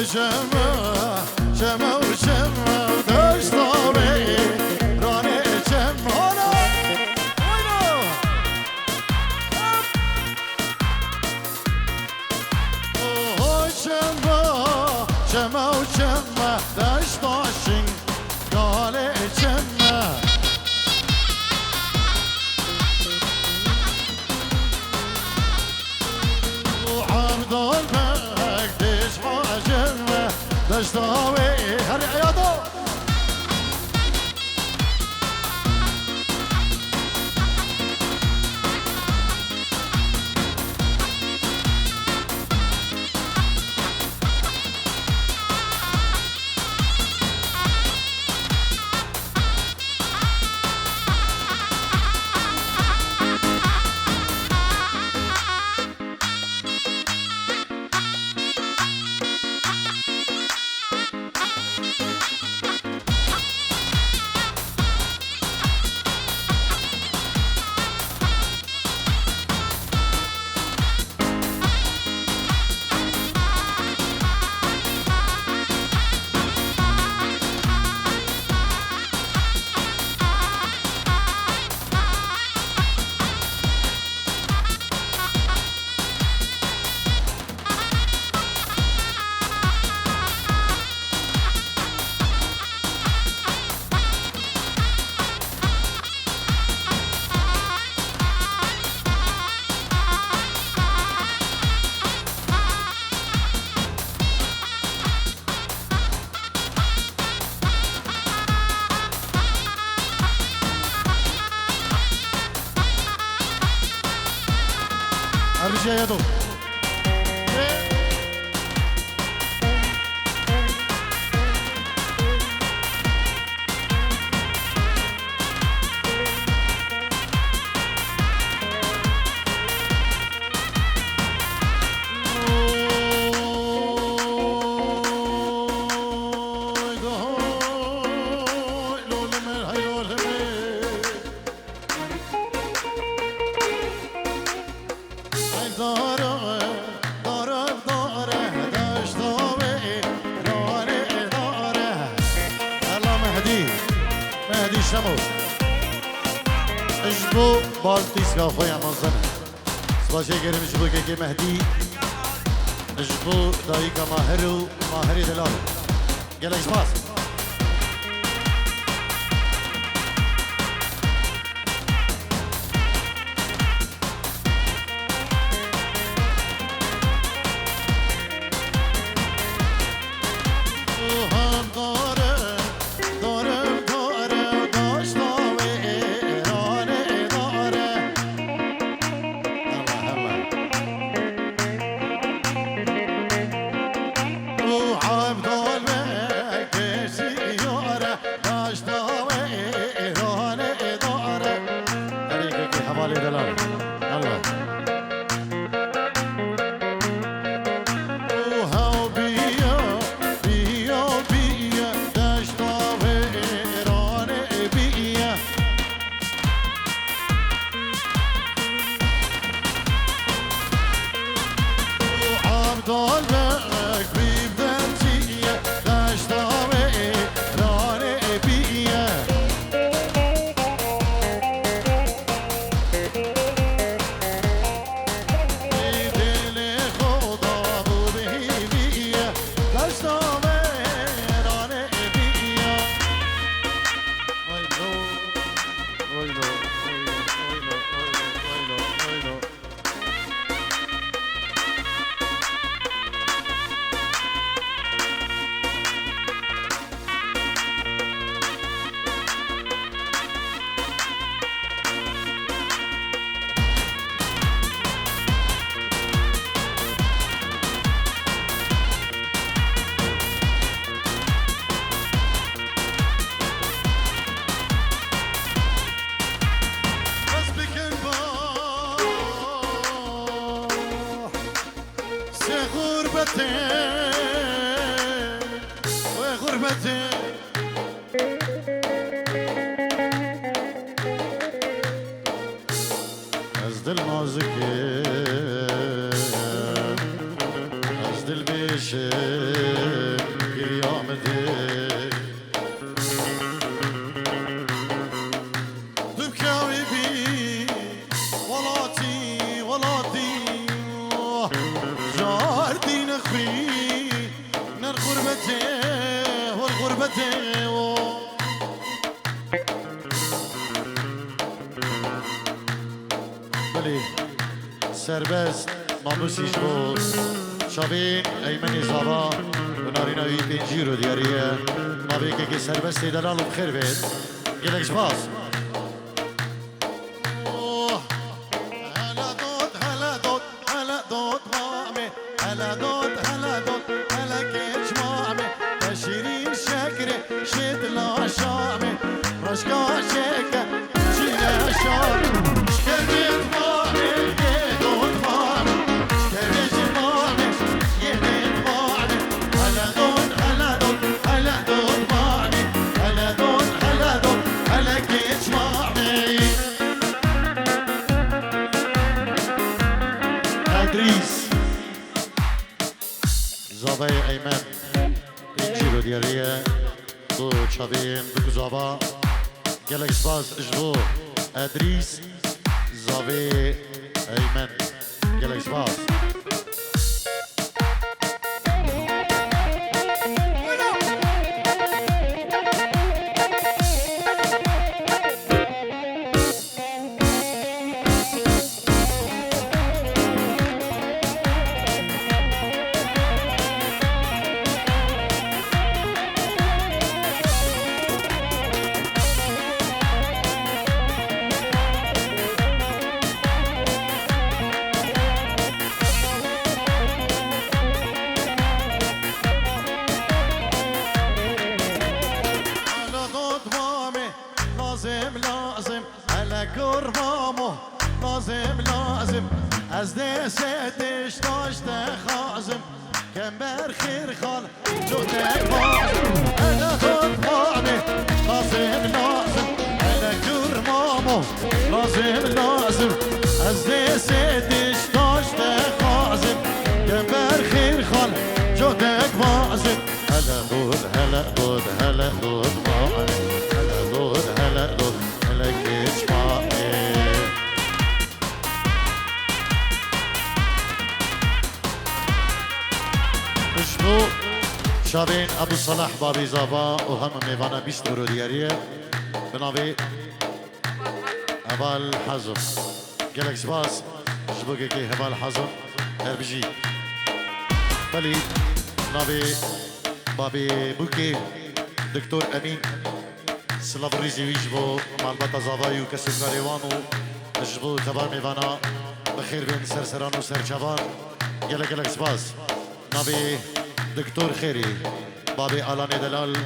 جمع جمع و جمع داشتاوی رانه جمع جمع و جمع داشتاشین قال جمع وعبد المقدس حاجمع داشتاوي هري عياضو ارجع يا دو مهدي شمو اجبو بالتيس كافويا منظمة سباشي كريم اجبو كي مهدي اجبو دايكا ماهرو ماهري دلال قالك سباس غربتي از دل نازکه از دل بیشه سربست ماموسیش بود شابین ایمنی زابا و نارینوی پینجی رو دیاریه نابی که سربستی دلال بخیر بید گلکش باز هلا دود مامي هلا دود هلا كيش مامي بشيرين شكري شد لا شامي رشقا شكا شينا شامي شكرت مامي يدود مامي شكرت مامي يدود مامي هلا دود مامي هلا دود هلا كيش مامي ادريس زابای ایمن اینجی رو دیاریه دو چابین بگو زابا گلک سپاس اجبو ادریس زابای ایمن گلک سپاس لازم على كرمامو لازم از دستش داشته خازم کمبر خیر خال جوتك بازم انا خطباني لازم على كرمامو لازم از دستش داشته خازم کمبر خیر خال جوتك بازم هلا دود مامي هلا دود هلا كيش مامي اشبو شابين ابو صلاح بابي زابا وهم ميوانا بيستورو دياريه بنابي هبال حزم قالك سباس اشبو كي هبال حزم هربجي بلي نابي بابي بوكي دكتور امين سلاف ريزي ويجبو معلومات زاباي وكسب غريوانو اجبو تبار ميوانا بخير بين سرسران وسرچوان قالك سباس نابي دكتور خيري بابي آلاني دلال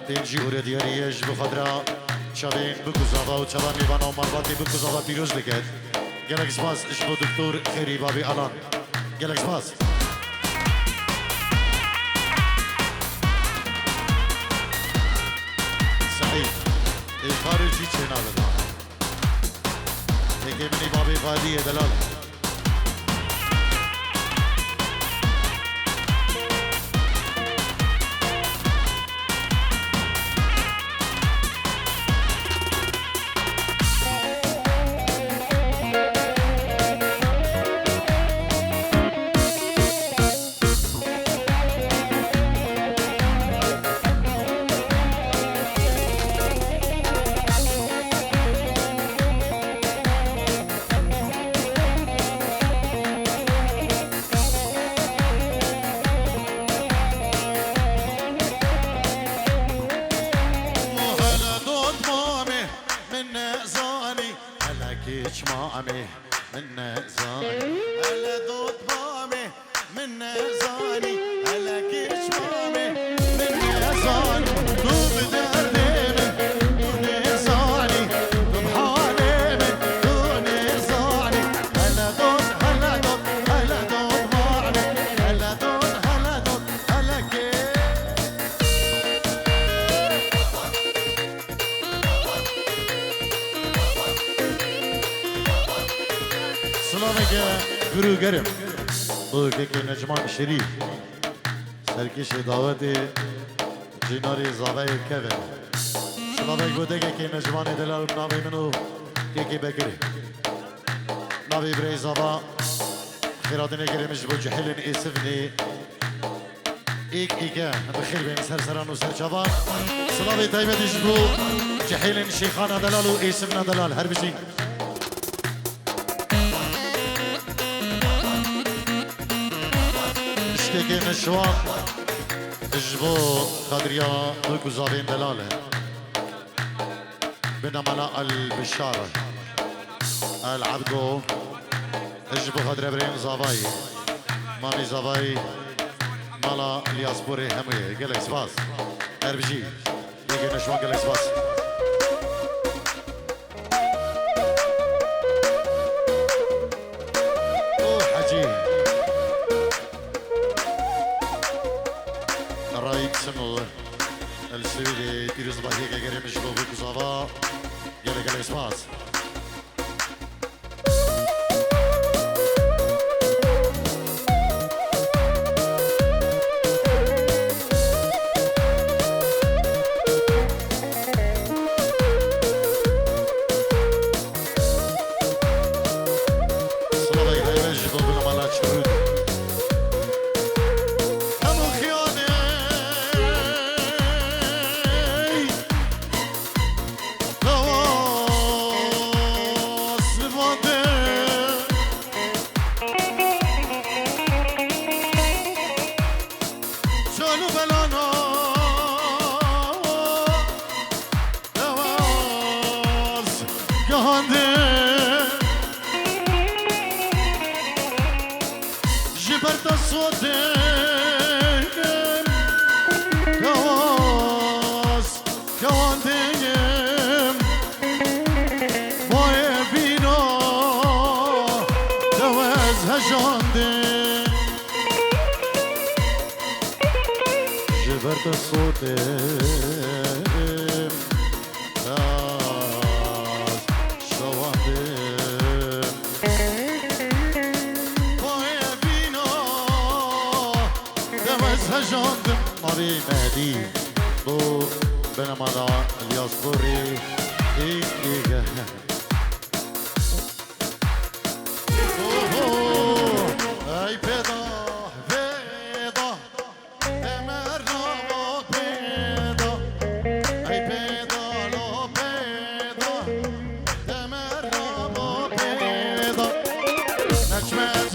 تنجي اوردياري اجبو خدرا شابين بكو زابا و تبار ميوانا ومعلوماتي بكو زابا بيروز لكت قالك سباس اجبو دكتور خيري بابي آلان قالك سباس سعيد خارجي چنا بدا لیکن منی بابی غادی دلال كيش مامي من زاني هلا ذوق مامي من زاني هلا كيش مامي من زاني دوب دردي من دون زاني دوب حالي من دون زاني هلا ذوق مامي هلا ذوق هلا كيش سلامك گرو گرم او که نجمان شریف سرکش دعوت جناری زاوی کبن سلامك بوده که نجمان دلال ناوی منو که بکری ناوی برای زاوا خیراتنه گرمش بو جحلن ایسفنی ایک بخیر بین سرسران و سرچوان سلامی تایمدش بو جحلن شیخان دلال و ایسفنا دلال هر بشی تشتكي نشوان اجبو خضريا دوكو زابين دلاله بنا ملا البشارة العبدو اجبو خضريا برين زاباي مامي زاباي مالا الياسبوري همي قالك سباس اربجي تشتكي نشوان قالك سباس اوه حجي رايك سنو السويدي تيرز باهيك اگر مش بو كزافا يلا قال اسماس صلاة هاي مجد بنا مالات شهود جبرت الصوت كواس كوانديم باي بينا كواز هجاندي جبرت الصوت هجاندم ماري مهدي بو بنا مالا الياسبوري إيجا أي بيضا بيضا تمرنا بو بيضا أي بيضا لو بيضا تمرنا بو بيضا نجمة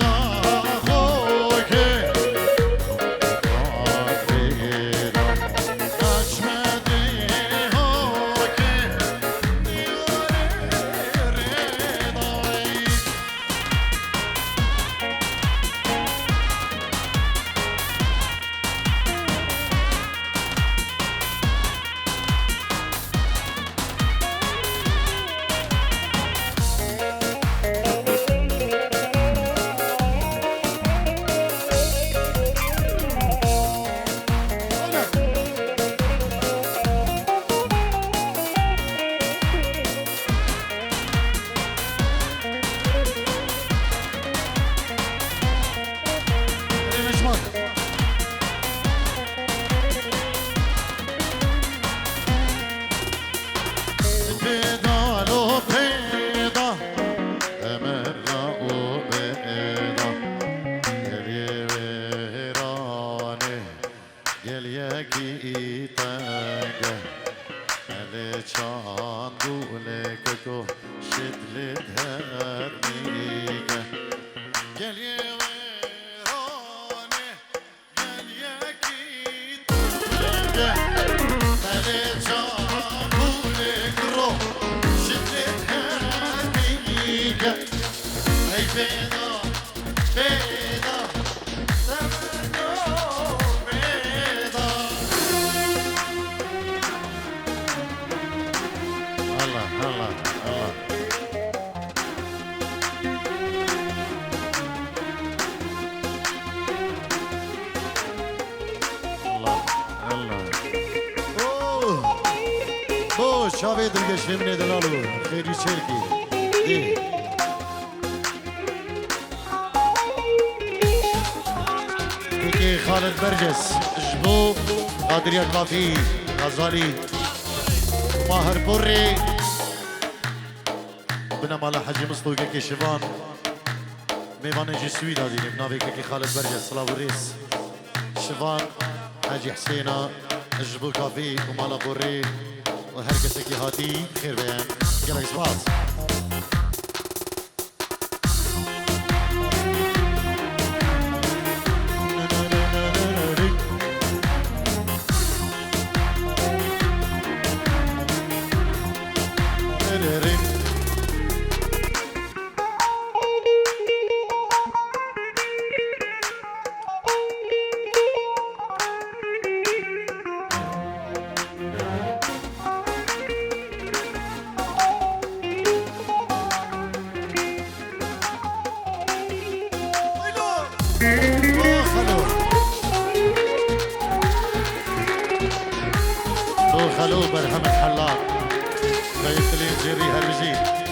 شاوي درجة شمني دلالو خيري شركي دي كيكي خالد برجس جبو قادريا كافي غزالي ماهر بوري بنا مالا حجي مصطو كيكي شفان ميوان جي سويد هذه بنافي كيكي خالد برجس صلاة الرئيس شفان حاجي حسينة جبو كافي ومالا بوري وهر کسی که هاتی خیر بیان گلک سپاس لالو برهم الحلاق لا يبتلين جيري هربجي